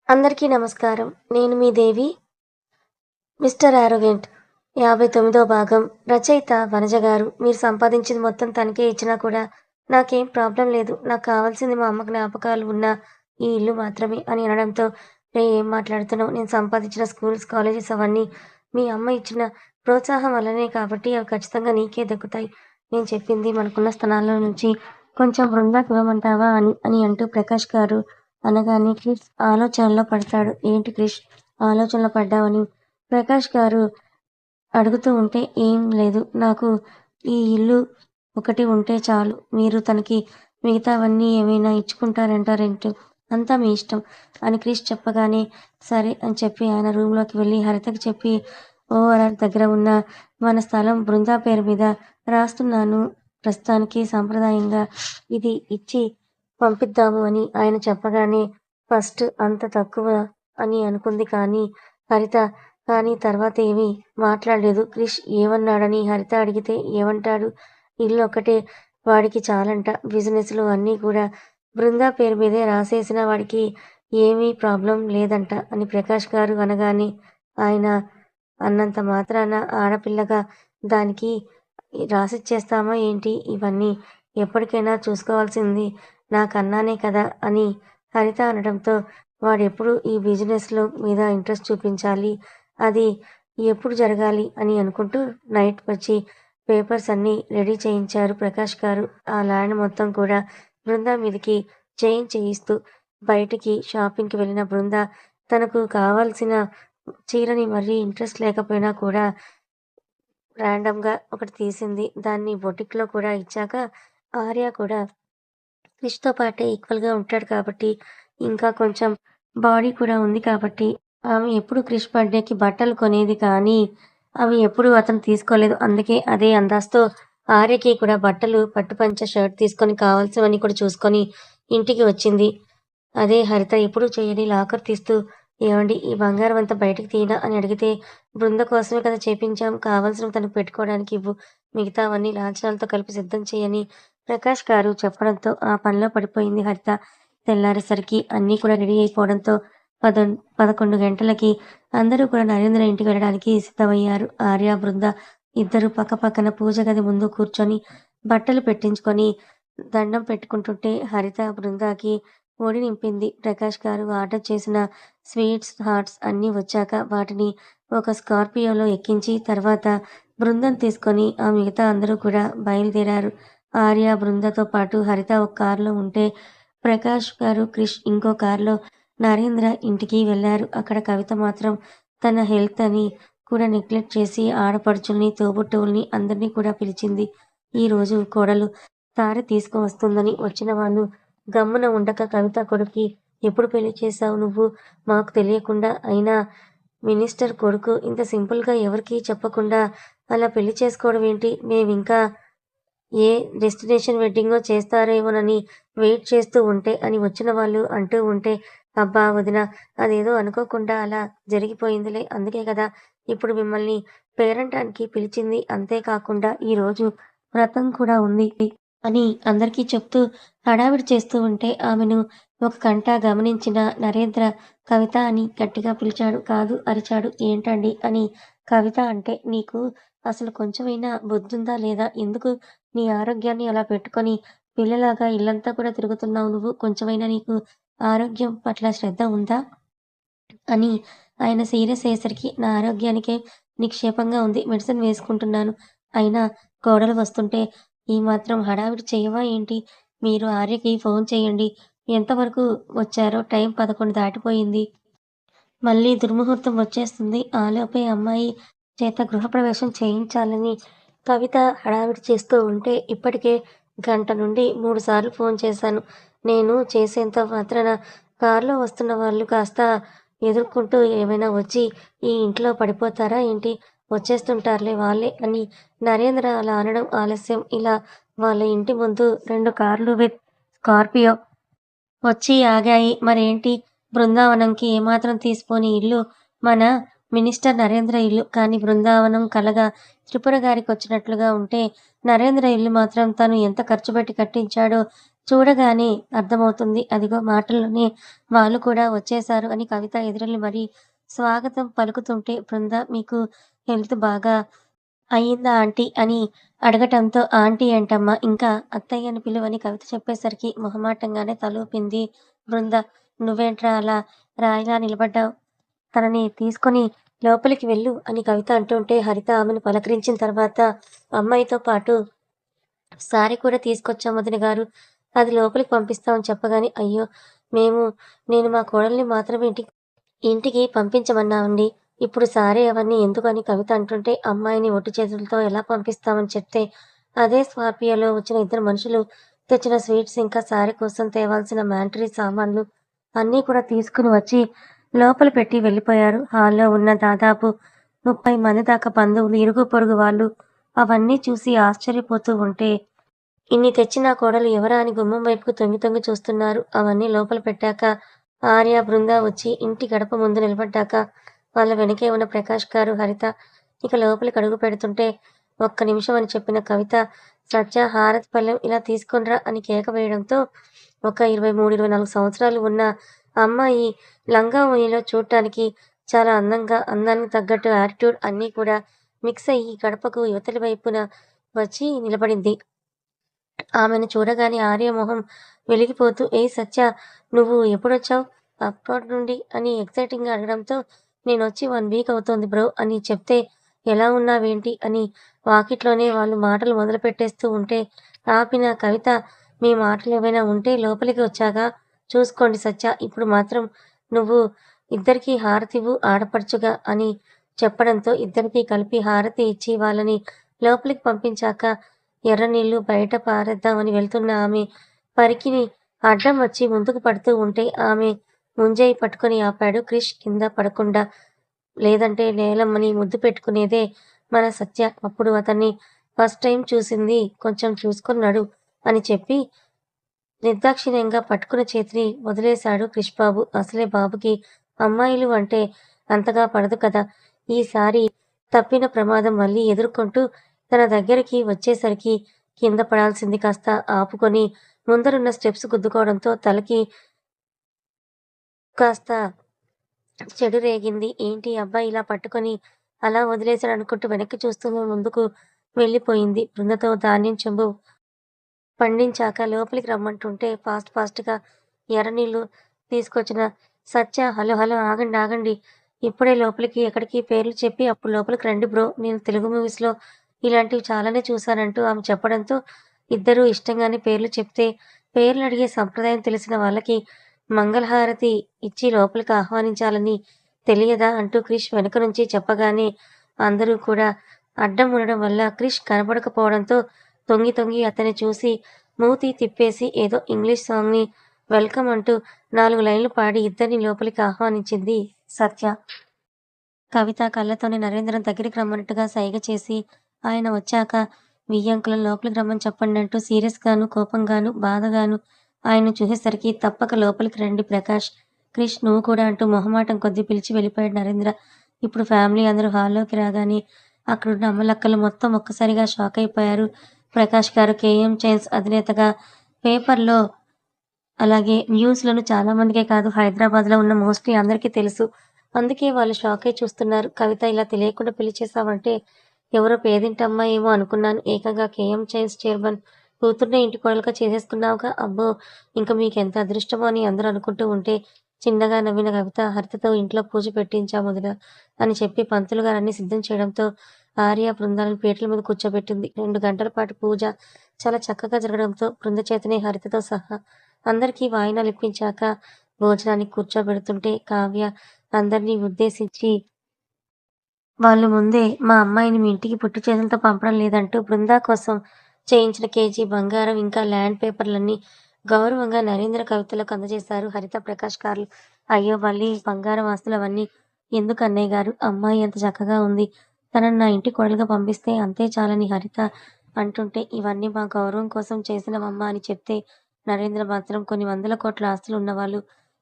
అందరికీ నమస్కారం. నేను మీ దేవి. మిస్టర్ యారోగెంట్ 59వ భాగం. రచయిత వనజ గారు. మీరు సంపాదించింది మొత్తం తనకే ఇచ్చినా కూడా నాకేం ప్రాబ్లం లేదు. నాకు కావాల్సింది మా అమ్మ జ్ఞాపకాలు ఉన్న ఈ ఇల్లు మాత్రమే అని అనడంతో, రేయ్ ఏం మాట్లాడుతున్నావు? నేను సంపాదించిన స్కూల్స్, కాలేజెస్ అవన్నీ మీ అమ్మ ఇచ్చిన ప్రోత్సాహం వల్లనే కాబట్టి అవి ఖచ్చితంగా నీకే దక్కుతాయి. నేను చెప్పింది మనకున్న స్థలాల్లో నుంచి కొంచెం బృందాకి ఇవ్వమంటావా అని అని అంటూ ప్రకాష్ గారు అనగానే క్రిష్ ఆలోచనలో పడతాడు. ఏంటి క్రిష్ ఆలోచనలో పడ్డావని ప్రకాష్ గారు అడుగుతూ ఉంటే, ఏం లేదు. నాకు ఈ ఇల్లు ఒకటి ఉంటే చాలు. మీరు తనకి మిగతావన్నీ ఏమైనా ఇచ్చుకుంటారంట రెంట్. అంతా మీ ఇష్టం అని క్రిష్ చెప్పగానే, సరే అని చెప్పి ఆయన రూమ్‌లోకి వెళ్ళి హరితకి చెప్పి, ఓఆర్ఆర్ దగ్గర ఉన్న మన స్థలం బృందా పేరు మీద రాస్తున్నాను. ప్రస్తుతానికి సంప్రదాయంగా ఇది ఇచ్చి పంపిద్దాము అని ఆయన చెప్పగానే, ఫస్ట్ అంత తక్కువ అని అనుకుంది హరిత. కానీ తర్వాత ఏమీ మాట్లాడలేదు. క్రిష్ ఏమన్నాడని హరిత అడిగితే ఏమంటాడు? ఇల్లు ఒక్కటే వాడికి చాలంట. బిజినెస్‌లు అన్నీ కూడా బృందా పేరు మీదే రాసేసినా వాడికి ఏమీ ప్రాబ్లం లేదంట అని ప్రకాష్ గారు అనగానే, ఆయన అన్నంత మాత్రాన ఆడపిల్లగా దానికి రాసిచ్చేస్తామా ఏంటి? ఇవన్నీ ఎప్పటికైనా చూసుకోవాల్సింది నాకన్నానే కదా అని హరిత అనడంతో, వాడెప్పుడు ఈ బిజినెస్‌లో మీద ఇంట్రెస్ట్ చూపించాలి, అది ఎప్పుడు జరగాలి అని అనుకుంటూ నైట్ వచ్చి పేపర్స్ అన్నీ రెడీ చేయించారు ప్రకాష్ గారు. ఆ ల్యాండ్ మొత్తం కూడా బృందా మీదకి చేయిస్తూ బయటికి షాపింగ్‌కి వెళ్ళిన బృంద తనకు కావాల్సిన చీరని మరీ ఇంట్రెస్ట్ లేకపోయినా కూడా ర్యాండమ్‌గా ఒకటి తీసింది. దాన్ని బొటిక్‌లో కూడా ఇచ్చాక ఆర్య కూడా క్రిష్‌తో పాటే ఈక్వల్‌గా ఉంటాడు కాబట్టి, ఇంకా కొంచెం బాడీ కూడా ఉంది కాబట్టి, ఆమె ఎప్పుడు క్రిష్ బర్త్‌డేకి బట్టలు కొనేది కానీ, అవి ఎప్పుడూ అతను తీసుకోలేదు. అందుకే అదే అందాజుతో ఆర్యకి కూడా బట్టలు పట్టుపంచ షర్ట్ తీసుకొని కావాల్సినవన్నీ కూడా చూసుకొని ఇంటికి వచ్చింది. అదే హరిత ఎప్పుడూ చేయని లాకర్ తీస్తూ, ఏవండీ ఈ బంగారం అంతా బయటకి తీయనా అని అడిగితే, బృంద కోసమే కదా చేపించాం. కావాల్సినవి తనకు పెట్టుకోవడానికి ఇవ్వు. మిగతావన్నీ లాంఛనాలతో కలిపి సిద్ధం చెయ్యని ప్రకాష్ గారు చెప్పడంతో ఆ పనిలో పడిపోయింది హరిత. తెల్లారేసరికి అన్నీ కూడా రెడీ అయిపోవడంతో 11 గంటలకి అందరూ కూడా నరేంద్ర ఇంటికి వెళ్ళడానికి సిద్ధమయ్యారు. ఆర్య, బృంద ఇద్దరూ పక్కపక్కన పూజ గది ముందు కూర్చొని బట్టలు పెట్టించుకొని దండం పెట్టుకుంటుంటే హరిత బృందాకి ఒడి నింపింది. ప్రకాష్ గారు ఆర్డర్ చేసిన స్వీట్స్, హాట్స్ అన్నీ వచ్చాక వాటిని ఒక స్కార్పియోలో ఎక్కించి తర్వాత బృందం తీసుకొని ఆ మిగతా అందరూ కూడా బయలుదేరారు. ఆర్య, బృందతో పాటు హరిత ఒక కారులో ఉంటే, ప్రకాష్ గారు, క్రిష్ ఇంకో కారులో నరేంద్ర ఇంటికి వెళ్లారు. అక్కడ కవిత మాత్రం తన హెల్త్ అని కూడా నెగ్లెక్ట్ చేసి ఆడపడుచుల్ని, తోబుట్టువుల్ని అందరినీ కూడా పిలిచింది. ఈరోజు కోడలు తార తీసుకువస్తుందని వచ్చిన వాళ్ళు గమ్మున ఉండక, కవిత కొడుక్కి ఎప్పుడు పెళ్లి చేశావు నువ్వు? మాకు తెలియకుండా. అయినా మినిస్టర్ కొడుకు ఇంత సింపుల్‌గా ఎవరికీ చెప్పకుండా అలా పెళ్లి చేసుకోవడం ఏంటి? మేమింకా ఏ డెస్టినేషన్ వెడ్డింగో చేస్తారేమోనని వెయిట్ చేస్తూ ఉంటే అని వచ్చిన వాళ్ళు అంటూ ఉంటే, అబ్బా వదినా అదేదో అనుకోకుండా అలా జరిగిపోయిందిలే. అందుకే కదా ఇప్పుడు మిమ్మల్ని పేరంటానికి పిలిచింది. అంతే కాకుండా ఈరోజు వ్రతం కూడా ఉంది అని అందరికీ చెప్తూ హడావిడి చేస్తూ ఉంటే, ఆమెను ఒక కంట గమనించిన నరేంద్ర కవిత అని గట్టిగా పిలిచాడు. కాదు అరిచాడు. ఏంటండి అని కవిత అంటే, నీకు అసలు కొంచెమైనా బుద్ధుందా లేదా? ఎందుకు నీ ఆరోగ్యాన్ని అలా పెట్టుకొని పిల్లలాగా ఇల్లంతా కూడా తిరుగుతున్నావు నువ్వు? కొంచెమైనా నీకు ఆరోగ్యం పట్ల శ్రద్ధ ఉందా? అని ఆయన సీరియస్ అయ్యేసరికి, నా ఆరోగ్యానికే నిక్షేపంగా ఉంది. మెడిసిన్ వేసుకుంటున్నాను. అయినా కోడలు వస్తుంటే ఈ మాత్రం హడావిడి చెయ్యవా ఏంటి? మీరు ఆర్యకి ఫోన్ చేయండి. ఎంతవరకు వచ్చారో? టైం 11 దాటిపోయింది. మళ్ళీ దుర్ముహూర్తం వచ్చేస్తుంది. ఆలోపే అమ్మాయి చేత గృహప్రవేశం చేయించాలని కవిత హడావిడి చేస్తూ ఉంటే, ఇప్పటికే గంట నుండి 3 సార్లు ఫోన్ చేశాను. నేను చేసేంత మాత్రాన కారులో వస్తున్న వాళ్ళు కాస్త ఎదుర్కొంటూ ఏమైనా వచ్చి ఈ ఇంట్లో పడిపోతారా ఏంటి? వచ్చేస్తుంటారులే వాళ్ళే అని నరేంద్ర అలా అనడం ఆలస్యం. ఇలా వాళ్ళ ఇంటి ముందు 2 కార్లు విత్ స్కార్పియో వచ్చి ఆగాయి. మరేంటి, బృందావనంకి ఏమాత్రం తీసిపోని ఇల్లు మన మినిస్టర్ నరేంద్ర ఇల్లు. కానీ బృందావనం కలగా త్రిపుర గారికొచ్చినట్లుగా ఉంటే, నరేంద్ర ఇల్లు మాత్రం తను ఎంత ఖర్చు పెట్టి కట్టించాడో చూడగానే అర్థమవుతుంది. అదిగో మాటల్లోనే వాళ్ళు కూడా వచ్చేశారు అని కవిత ఎదురెళ్ళి మరీ స్వాగతం పలుకుతుంటే బృంద మీకు హెల్త్ బాగా అయిందా ఆంటీ అని అడగటంతో ఆంటీ ఏంటమ్మా ఇంకా అత్తయ్యని పిలువని కవిత చెప్పేసరికి మొహమాటంగానే తలూపింది బృంద. నువ్వేంట్రా అలా రాయిలా నిలబడ్డావు? తనని తీసుకొని లోపలికి వెళ్ళు అని కవిత అంటుంటే హరిత ఆమెను పలకరించిన తర్వాత అమ్మాయితో పాటు సారీ కూడా తీసుకొచ్చాం వదిన గారు. అది లోపలికి పంపిస్తామని చెప్పగానే అయ్యో! మేము నేను మా కోడల్ని మాత్రమే ఇంటికి పంపించమన్నామండి. ఇప్పుడు సారీ అవన్నీ ఎందుకని కవిత అంటుంటే అమ్మాయిని ఒట్టి చేతులతో ఎలా పంపిస్తామని చెప్తే అదే స్కార్పియోలో వచ్చిన ఇద్దరు మనుషులు తెచ్చిన స్వీట్స్ ఇంకా సారీ కోసం తేవాల్సిన మ్యాంటరీ సామాన్లు అన్నీ కూడా తీసుకుని వచ్చి లోపల పెట్టి వెళ్ళిపోయారు. హాల్లో ఉన్న దాదాపు 30 మంది దాకా బంధువులు, ఇరుగు పొరుగు వాళ్ళు అవన్నీ చూసి ఆశ్చర్యపోతూ ఉంటే ఇన్ని తెచ్చి నా కోడలు ఎవరా అని గుమ్మం వైపుకు తొంగి తొంగి చూస్తున్నారు. అవన్నీ లోపల పెట్టాక ఆర్య, బృంద వచ్చి ఇంటి గడప ముందు నిలబడ్డాక వాళ్ళ వెనకే ఉన్న ప్రకాష్ గారు, హరిత ఇక లోపలికి అడుగు పెడుతుంటే ఒక్క నిమిషం అని చెప్పిన కవిత సత్య హారతి పళ్ళెం ఇలా తీసుకొనిరా అని కేక వేయడంతో ఒక 23, 24 సంవత్సరాలు ఉన్న అమ్మాయి లంగా ఓణిలో చూడటానికి చాలా అందంగా, అందానికి తగ్గట్టు యాటిట్యూడ్ అన్నీ కూడా మిక్స్ అయ్యి గడపకు యువతలి వైపున వచ్చి నిలబడింది. ఆమెను చూడగానే ఆర్య మొహం వెలిగిపోతూ ఏయ్ సత్య! నువ్వు ఎప్పుడొచ్చావు అబ్రాడ్ నుండి అని ఎక్సైటింగ్‌గా అడగడంతో నేనొచ్చి 1 వీక్ అవుతోంది బ్రో అని చెప్తే ఎలా ఉన్నావేంటి అని వాకిట్లోనే వాళ్ళు మాటలు మొదలుపెట్టేస్తూ ఉంటే ఆపిన కవిత మీ మాటలేవైనా ఉంటే లోపలికి వచ్చాక చూసుకోండి సత్య. ఇప్పుడు మాత్రం నువ్వు ఇద్దరికీ హారతివ్వు ఆడపడుచుగా అని చెప్పడంతో ఇద్దరికీ కలిపి హారతి ఇచ్చి వాళ్ళని లోపలికి పంపించాక ఎర్రనీళ్లు బయట పారేద్దామని వెళ్తున్న ఆమె పరికిని అడ్డం వచ్చి ముందుకు పడుతూ ఉంటే ఆమె ముంజేయి పట్టుకొని ఆపాడు క్రిష్. కింద పడకుండా లేదంటే నేలమ్మని ముద్దు పెట్టుకునేదే మన సత్య. అప్పుడు అతన్ని ఫస్ట్ టైం చూసింది. కొంచెం చూసుకొని నడు అని చెప్పి నిర్దాక్షిణ్యంగా పట్టుకున్న చేతిని వదిలేశాడు క్రిష్ బాబు. అసలే బాబుకి అమ్మాయిలు అంటే అంతగా పడదు కదా. ఈసారి తప్పిన ప్రమాదం మళ్ళీ ఎదుర్కొంటూ తన దగ్గరికి వచ్చేసరికి కింద పడాల్సింది కాస్త ఆపుకొని ముందరున్న స్టెప్స్ గుద్దుకోవడంతో తలకి కాస్త చెడు రేగింది. ఏంటి అబ్బాయి ఇలా పట్టుకొని అలా వదిలేశాడనుకుంటూ వెనక్కి చూస్తూ ముందుకు వెళ్ళిపోయింది. బృందతో ధాన్యం చెంబు పండించాక లోపలికి రమ్మంటుంటే ఫాస్ట్‌గా ఎర్రనీళ్లు తీసుకొచ్చిన సత్య హలో! హలో! ఆగండి, ఆగండి. ఇప్పుడే లోపలికి ఎక్కడికి పేర్లు చెప్పి అప్పుడు లోపలికి రండి బ్రో. నేను తెలుగు మూవీస్‌లో ఇలాంటివి చాలానే చూశానంటూ ఆమె చెప్పడంతో ఇద్దరూ ఇష్టంగానే పేర్లు చెప్తే పేర్లు అడిగే సంప్రదాయం తెలిసిన వాళ్ళకి మంగళహారతి ఇచ్చి లోపలికి ఆహ్వానించాలని తెలియదా అంటూ క్రిష్ వెనక నుంచి చెప్పగానే అందరూ కూడా అడ్డం ఉండడం వల్ల క్రిష్ కనపడకపోవడంతో తొంగి అతన్ని చూసి మూతి తిప్పేసి ఏదో ఇంగ్లీష్ సాంగ్‌ని వెల్కమ్ అంటూ 4 లైన్లు పాడి ఇద్దరిని లోపలికి ఆహ్వానించింది సత్య. కవిత కళ్ళతోనే నరేంద్రన్ దగ్గరికి రమ్మన్నట్టుగా సైగ చేసి ఆయన వచ్చాక వియ్యంకులను లోపలికి రమ్మని చెప్పండంటూ సీరియస్‌గాను, కోపంగాను, బాధగాను ఆయన్ను చూసేసరికి తప్పక లోపలికి రండి ప్రకాష్, క్రిష్ నువ్వు కూడా అంటూ మొహమాటం కొద్దీ పిలిచి వెళ్ళిపోయాడు నరేంద్ర. ఇప్పుడు ఫ్యామిలీ అందరూ హాల్లోకి రాగానే అక్కడున్న అమ్మలక్కలు మొత్తం ఒక్కసారిగా షాక్ అయిపోయారు. ప్రకాష్ గారు కేఎం చైన్స్ అధినేతగా పేపర్‌లో అలాగే న్యూస్‌లోను చాలా మందికే కాదు హైదరాబాద్‌లో ఉన్న మోస్ట్‌లీ అందరికీ తెలుసు. అందుకే వాళ్ళు షాక్ అయి చూస్తున్నారు. కవిత ఇలా తెలియకుండా పెళ్లి చేశావంటే ఎవరో పేదింటమ్మాయి ఏమో అనుకున్నాను. ఏకంగా కేఎం చైన్స్ చైర్మన్ కూతుర్నే ఇంటి కోడలుగా చేసేసుకున్నావుగా. అబ్బో! ఇంక మీకెంత అదృష్టమో అని అందరూ అనుకుంటూ ఉంటే చిన్నగా నవ్విన కవిత హరితతో ఇంట్లో పూజ పెట్టించాం వదినా అని చెప్పి పంతులు గారు అన్నీ సిద్ధం చేయడంతో ఆర్య, బృందాలను పీటల మీద కూర్చోబెట్టింది. 2 గంటల పాటు పూజ చాలా చక్కగా జరగడంతో బృంద చేతనే హరితతో సహా అందరికీ వాయినాలిప్పించాక భోజనానికి కూర్చోబెడుతుంటే కావ్య అందరినీ ఉద్దేశించి వాళ్ళు ముందే మా అమ్మాయిని మీ ఇంటికి పుట్టి చేతులతో పంపడం లేదంటూ బృందా కోసం చేయించిన కేజీ బంగారం ఇంకా ల్యాండ్ పేపర్లన్నీ గౌరవంగా నరేంద్ర కవితలకు అందజేశారు హరిత, ప్రకాష్ గారు. అయ్యో మళ్ళీ బంగారం ఆస్తులు అవన్నీ ఎందుకు అన్నయ్య గారు? అమ్మాయి ఎంత చక్కగా ఉంది. తనని నా ఇంటి కోడలుగా పంపిస్తే అంతే చాలని హరిత అంటుంటే ఇవన్నీ మా గౌరవం కోసం చేసినవమ్మా అని చెప్తే నరేంద్ర మాత్రం కొన్ని వందల కోట్ల ఆస్తులు ఉన్నవాళ్ళు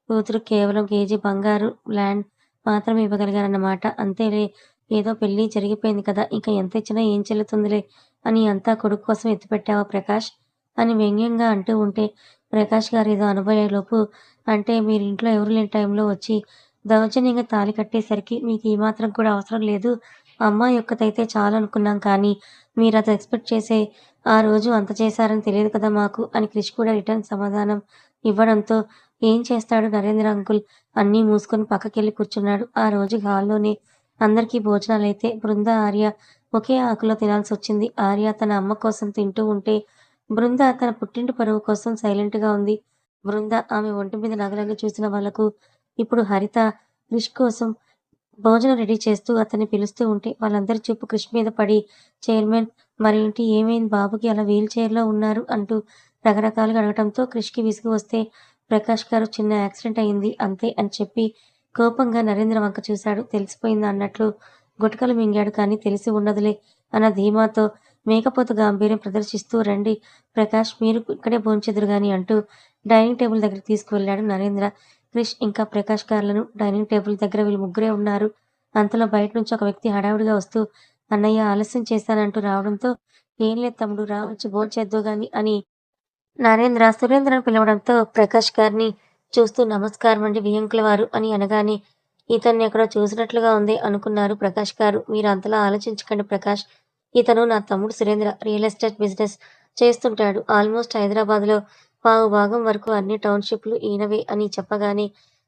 కూతురు కేవలం కేజీ బంగారు ల్యాండ్ మాత్రమే ఇవ్వగలిగారన్నమాట. అంతేలే ఏదో పెళ్లి జరిగిపోయింది కదా! ఇంక ఎంత ఇచ్చినా ఏం చెల్లుతుందిలే అని అంతా కొడుకు కోసం ఎత్తిపెట్టావా ప్రకాష్? అని వ్యంగ్యంగా అంటూ ఉంటే ప్రకాష్ గారు ఏదో అనబోయేలోపు అంటే మీరింట్లో ఎవరు లేని టైంలో వచ్చి దౌర్జన్యంగా తాళి కట్టేసరికి మీకు ఈ మాత్రం కూడా అవసరం లేదు. అమ్మాయి ఒక్కతైతే చాలనుకున్నాం కానీ మీరది ఎక్స్‌పెక్ట్ చేసే ఆ రోజు అంత చేశారని తెలియదు కదా మాకు అని క్రిష్ కూడా రిటర్న్ సమాధానం ఇవ్వడంతో ఏం చేస్తాడు నరేంద్ర అంకుల్ అన్నీ మూసుకొని పక్కకెళ్ళి కూర్చున్నాడు. ఆ రోజు హాల్లోనే అందరికీ భోజనాలైతే బృంద, ఆర్య ఒకే ఆకులో తినాల్సొచ్చింది. ఆర్య తన అమ్మ కోసం తింటూ ఉంటే బృంద తన పుట్టింటి పరువు కోసం సైలెంట్‌గా ఉంది. బృంద ఆమె ఒంటి మీద నగలన్నీ చూసిన వాళ్ళకు ఇప్పుడు హరిత క్రిష్ కోసం భోజనం రెడీ చేస్తూ అతన్ని పిలుస్తూ ఉంటే వాళ్ళందరి చూపు క్రిష్ మీద పడి చైర్మన్ మరేంటి ఏమైంది బాబుకి అలా వీల్ చైర్‌లో ఉన్నారు అంటూ రకరకాలుగా అడగటంతో క్రిష్‌కి విసుగు వస్తే ప్రకాష్ గారు చిన్న యాక్సిడెంట్ అయింది అంతే అని చెప్పి కోపంగా నరేంద్ర వంక చూశాడు. తెలిసిపోయిందా అన్నట్లు గుటకలు మింగాడు కానీ తెలిసి ఉండదులే అన్న ధీమాతో మేకపోతు గాంభీర్యం ప్రదర్శిస్తూ రండి ప్రకాష్ మీరు ఇక్కడే భోంచెదురు గాని అంటూ డైనింగ్ టేబుల్ దగ్గరికి తీసుకువెళ్ళాడు నరేంద్ర. క్రిష్ ఇంకా ప్రకాష్ గార్లను డైనింగ్ టేబుల్ దగ్గర వీళ్ళు ముగ్గురే ఉన్నారు. అంతలో బయట నుంచి ఒక వ్యక్తి హడావిడిగా వస్తూ అన్నయ్య ఆలస్యం చేశానంటూ రావడంతో ఏం లేదు తమ్ముడు రా వచ్చి భోంచేద్దువు గాని అని నరేంద్ర సురేంద్రను పిలవడంతో ప్రకాష్ గారిని చూస్తూ నమస్కారమండి వియ్యంకుల వారు అని అనగానే ఇతన్ని ఎక్కడో చూసినట్లుగా ఉంది అనుకున్నారు ప్రకాష్ గారు. మీరు అంతలా ఆలోచించకండి ప్రకాష్. ఇతను నా తమ్ముడు సురేంద్ర రియల్ ఎస్టేట్ బిజినెస్ చేస్తుంటాడు. ఆల్మోస్ట్ హైదరాబాద్‌లో పావు భాగం వరకు అన్ని టౌన్‌షిప్‌లు ఈయనవే అని చెప్పగానే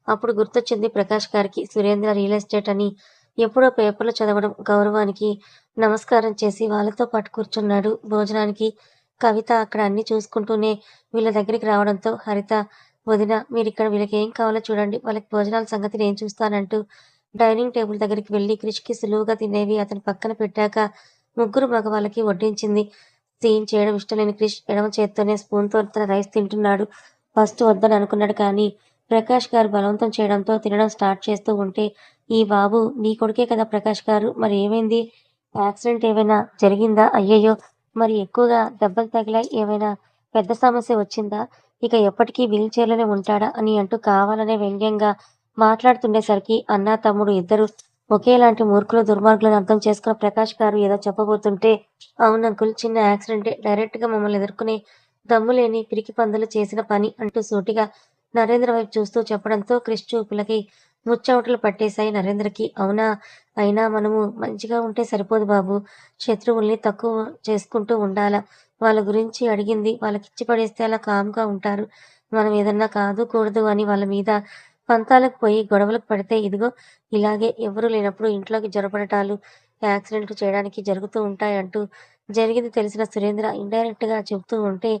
అప్పుడు గుర్తొచ్చింది ప్రకాష్ గారికి సురేంద్ర రియల్ ఎస్టేట్ అని. ఎప్పుడో పేపర్‌లో చదవడం, గౌరవానికి నమస్కారం చేసి వాళ్ళతో పాటు కూర్చున్నాడు భోజనానికి. కవిత అక్కడ అన్నీ చూసుకుంటూనే వీళ్ళ దగ్గరికి రావడంతో హరిత వదిన మీరిక్కడ వీళ్ళకేం కావాలో చూడండి. వాళ్ళకి భోజనాల సంగతి నేను చూస్తానంటూ డైనింగ్ టేబుల్ దగ్గరికి వెళ్లి క్రిష్‌కి సులువుగా తినేవి అతని పక్కన పెట్టాక ముగ్గురు మగవాళ్ళకి వడ్డించింది. సీన్ చేయడం ఇష్టం లేని క్రిష్ ఎడమ చేత్తోనే స్పూన్‌తో తన రైస్ తింటున్నాడు. ఫస్ట్ వద్దని అనుకున్నాడు కానీ ప్రకాష్ గారు బలవంతం చేయడంతో తినడం స్టార్ట్ చేస్తూ ఉంటే ఈ బాబు నీ కొడుకే కదా ప్రకాష్ గారు మరి ఏమైంది? యాక్సిడెంట్ ఏమైనా జరిగిందా? అయ్యయ్యో! మరి ఎక్కువగా దెబ్బలు తగిలాయి ఏమైనా పెద్ద సమస్య వచ్చిందా? ఇక ఎప్పటికీ వీల్ చైర్‌లోనే ఉంటాడా? అని అంటూ కావాలనే వ్యంగ్యంగా మాట్లాడుతుండేసరికి అన్నా, తమ్ముడు ఇద్దరూ ఒకేలాంటి మూర్ఖులు, దుర్మార్గులని అర్థం చేసుకున్న ప్రకాష్ గారు ఏదో చెప్పబోతుంటే అవునంకుల్ చిన్న యాక్సిడెంటే. డైరెక్ట్‌గా మమ్మల్ని ఎదుర్కొనే దమ్ము లేని పిరికి పందులు చేసిన పని అంటూ సూటిగా నరేంద్ర వైపు చూస్తూ చెప్పడంతో క్రిష్ చూపులకి ముచ్చెమటలు పట్టేశాయి నరేంద్రకి. అవునా! అయినా మనము మంచిగా ఉంటే సరిపోదు బాబూ. శత్రువుల్ని తక్కువ చేసుకుంటూ ఉండాలా. వాళ్ళ గురించి అడిగింది వాళ్ళకిచ్చి పడేస్తే అలా కామ్‌గా ఉంటారు. మనం ఏదన్నా కాదు, కూడదు అని వాళ్ళ మీద పంతాలకు పోయి గొడవలకు పడితే ఇదిగో ఇలాగే ఎవ్వరూ లేనప్పుడు ఇంట్లోకి జొరబడటాలు, యాక్సిడెంట్లు చేయడానికి జరుగుతూ ఉంటాయంటూ జరిగింది తెలిసిన సురేంద్ర ఇండైరెక్ట్‌గా చెబుతూ ఉంటే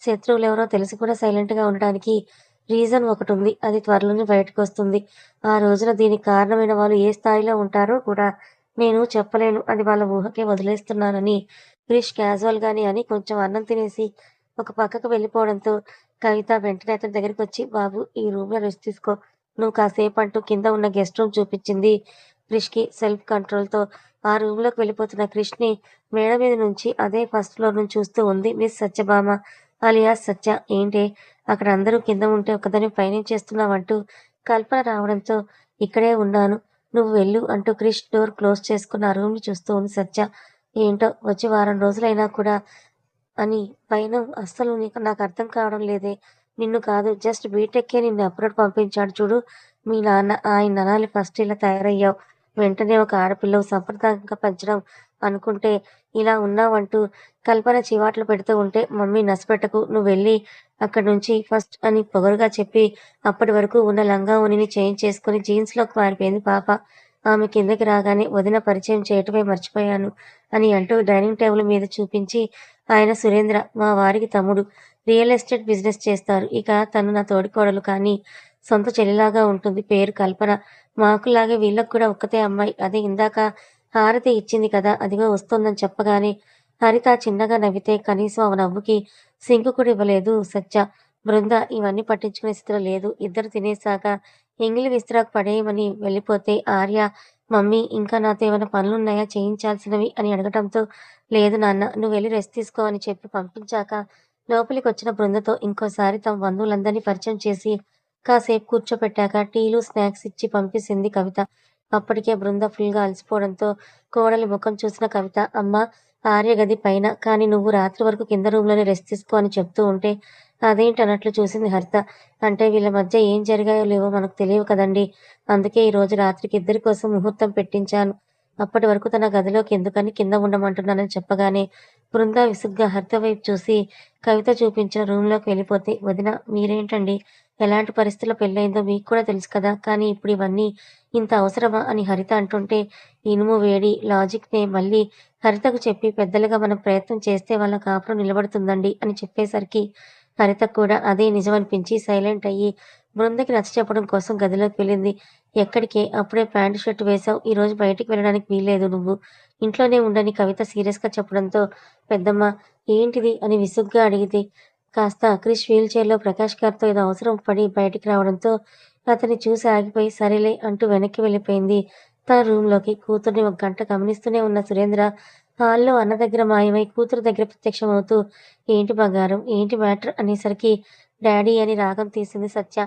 శత్రువులెవరో తెలిసి కూడా సైలెంట్‌గా ఉండడానికి రీజన్ ఒకటుంది. అది త్వరలోనే బయటకొస్తుంది. ఆ రోజున దీనికి కారణమైన వాళ్ళు ఏ స్థాయిలో ఉంటారో కూడా నేను చెప్పలేను. అది వాళ్ళ ఊహకే వదిలేస్తున్నానని క్రిష్ క్యాజువల్‌గానే అని కొంచెం అన్నం తినేసి ఒక పక్కకు వెళ్ళిపోవడంతో కవిత వెంటనే అతని దగ్గరికొచ్చి బాబు ఈ రూమ్‌లో రెస్ట్ తీసుకో. నువ్వు కాసేపంటూ కింద ఉన్న గెస్ట్ రూమ్ చూపించింది క్రిష్‌కి సెల్ఫ్ కంట్రోల్‌తో. ఆ రూమ్‌లోకి వెళ్ళిపోతున్న క్రిష్‌ని మేడ మీద నుంచి అదే ఫస్ట్ ఫ్లోర్ నుంచి చూస్తూ ఉంది మిస్ సత్యభామ అలియాస్ సత్య. ఏంటే అక్కడ అందరూ కింద ఉంటే ఒక్కదానివి పైనేం చేస్తున్నావంటూ కల్పన రావడంతో ఇక్కడే ఉన్నాను. నువ్వు వెళ్ళు అంటూ క్రిష్ డోర్ క్లోజ్ చేసుకుని ఆ రూమ్‌ని చూస్తూ ఉంది సత్య. ఏంటో వచ్చి వారం రోజులైనా కూడా అని పైన అస్సలు నాకర్థం కావడం లేదే. నిన్ను కాదు జస్ట్ బీటెక్‌కే నిన్ను అబ్రాడ్ పంపించాడు చూడు మీ నాన్న. ఆయన్ననాలి ఫస్ట్ ఇలా తయారయ్యావు. వెంటనే ఒక ఆడపిల్లవు సంప్రదాయంగా పెంచడం అనుకుంటే ఇలా ఉన్నావంటూ కల్పన చివాట్లు పెడుతూ ఉంటే మమ్మీ నసపెట్టకు నువ్వెళ్ళి అక్కడి నుంచి ఫస్ట్ అని పొగరుగా చెప్పి అప్పటి వరకు ఉన్న లంగా ఓణిని చేంజ్ చేసుకొని జీన్స్‌లోకి మారిపోయింది పాప. ఆమె కిందకి రాగానే వదిన పరిచయం చేయటమే మర్చిపోయాను అని అంటూ డైనింగ్ టేబుల్ మీద చూపించి ఆయన సురేంద్ర మా వారికి తమ్ముడు. రియల్ ఎస్టేట్ బిజినెస్ చేస్తారు. ఇక తను నా తోడికోడలు కానీ సొంత చెల్లిలాగా ఉంటుంది. పేరు కల్పన. మాకులాగే వీళ్ళకి కూడా ఒక్కతే అమ్మాయి. అదే ఇందాక హారతి ఇచ్చింది కదా అదిగో వస్తోందని చెప్పగానే హరిత చిన్నగా నవ్వితే కనీసం ఆ నవ్వుకి సింకు కూడా ఇవ్వలేదు సత్య. బృంద ఇవన్నీ పట్టించుకునే స్థితిలో లేదు. ఇద్దరు తినేసాక ఎంగిలి విస్తరాకు పడేయమని వెళ్ళిపోతే ఆర్య మమ్మీ ఇంకా నాతో ఏమైనా పనులున్నాయా చేయించాల్సినవి అని అడగటంతో లేదు నాన్న నువ్వెళ్ళి రెస్ట్ తీసుకో అని చెప్పి పంపించాక లోపలికొచ్చిన బృందతో ఇంకోసారి తమ బంధువులందరినీ పరిచయం చేసి కాసేపు కూర్చోపెట్టాక టీలు, స్నాక్స్ ఇచ్చి పంపేసింది కవిత. అప్పటికే బృంద ఫుల్‌గా అలసిపోవడంతో కోడలి ముఖం చూసిన కవిత అమ్మా ఆర్య గది పైన. కానీ నువ్వు రాత్రి వరకు కింద రూమ్‌లోనే రెస్ట్ తీసుకో అని చెప్తూ ఉంటే, అదేంటన్నట్లు చూసింది హరిత. అంటే వీళ్ళ మధ్య ఏం జరిగాయో లేవో మనకు తెలియవు కదండీ! అందుకే ఈరోజు రాత్రికి ఇద్దరి కోసం ముహూర్తం పెట్టించాను. అప్పటి వరకు తన గదిలోకి ఎందుకని కింద ఉండమంటున్నానని చెప్పగానే, బృంద విసుగ్గా హరిత వైపు చూసి, కవిత చూపించిన రూమ్‌లోకి వెళ్ళిపోతే, వదిన మీరేంటండి? ఎలాంటి పరిస్థితుల్లో పెళ్లయిందో మీకు కూడా తెలుసు కదా! కానీ ఇప్పుడు ఇవన్నీ ఇంత అవసరమా? అని హరిత అంటుంటే, ఇనుము వేడి లాజిక్‌నే మళ్ళీ హరితకు చెప్పి పెద్దలుగా మనం ప్రయత్నం చేస్తే వాళ్ళ కాపురం నిలబడుతుందండి అని చెప్పేసరికి హరితకు కూడా అదే నిజమనిపించి సైలెంట్ అయ్యి బృందకి నచ్చచెప్పడం కోసం గదిలోకి వెళ్ళింది. ఎక్కడికే? అప్పుడే ప్యాంటు, షర్ట్ వేశావు. ఈరోజు బయటికి వెళ్ళడానికి వీల్లేదు నువ్వు. ఇంట్లోనే ఉండని కవిత సీరియస్‌గా చెప్పడంతో పెద్దమ్మ ఏంటిది? అని విసుగ్గా అడిగితే కాస్త క్రిష్ వీల్ చైర్‌లో ప్రకాష్ గారితో ఏదో అవసరం పడి బయటికి రావడంతో అతన్ని చూసి ఆగిపోయి సరేలే అంటూ వెనక్కి వెళ్ళిపోయింది. తన రూమ్‌లోకి. కూతుర్ని ఒక గంట గమనిస్తూనే ఉన్న సురేంద్ర హాల్‌లో అన్న దగ్గర మాయమై కూతురు దగ్గర ప్రత్యక్షమవుతూ ఏంటి బంగారం? ఏంటి మ్యాటర్? అనేసరికి డాడీ అని రాగం తీసింది సత్య.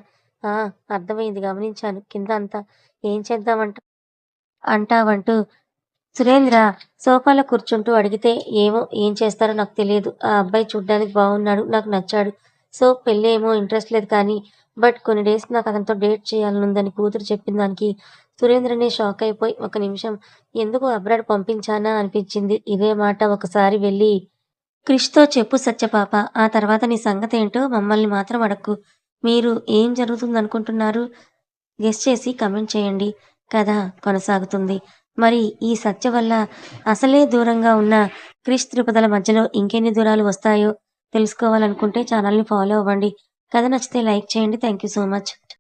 ఆ! అర్థమైంది గమనించాను. కింద అంతా ఏం అంటావంటూ సురేంద్ర సోఫాలో కూర్చుంటూ అడిగితే, ఏమో ఏం చేస్తారో నాకు తెలియదు. ఆ అబ్బాయి చూడ్డానికి బావున్నాడు. నాకు నచ్చాడు. సో, పెళ్లేమో ఇంట్రెస్ట్ లేదు కానీ, బట్ కొన్ని డేస్ నాకు అతనితో డేట్ చేయాలనుందని కూతురు చెప్పిన దానికి సురేంద్రనే షాక్ అయిపోయి, ఒక నిమిషం ఎందుకు అబ్రాడ్ పంపించానా అనిపించింది. ఇదే మాట ఒకసారి వెళ్ళి క్రిష్‌తో చెప్పు సత్యపాప. ఆ తర్వాత నీ సంగతేంటో మమ్మల్ని మాత్రం అడక్కు. మీరు ఏం జరుగుతుందనుకుంటున్నారు? గెస్ చేసి కమెంట్ చేయండి. కథ కొనసాగుతుంది. మరి ఈ సత్య వల్ల అసలే దూరంగా ఉన్న క్రిష్, తిరుపతిల మధ్యలో ఇంకెన్ని దూరాలు వస్తాయో తెలుసుకోవాలనుకుంటే ఛానల్‌ని ఫాలో అవ్వండి. కథ నచ్చితే లైక్ చేయండి. Thank you so much.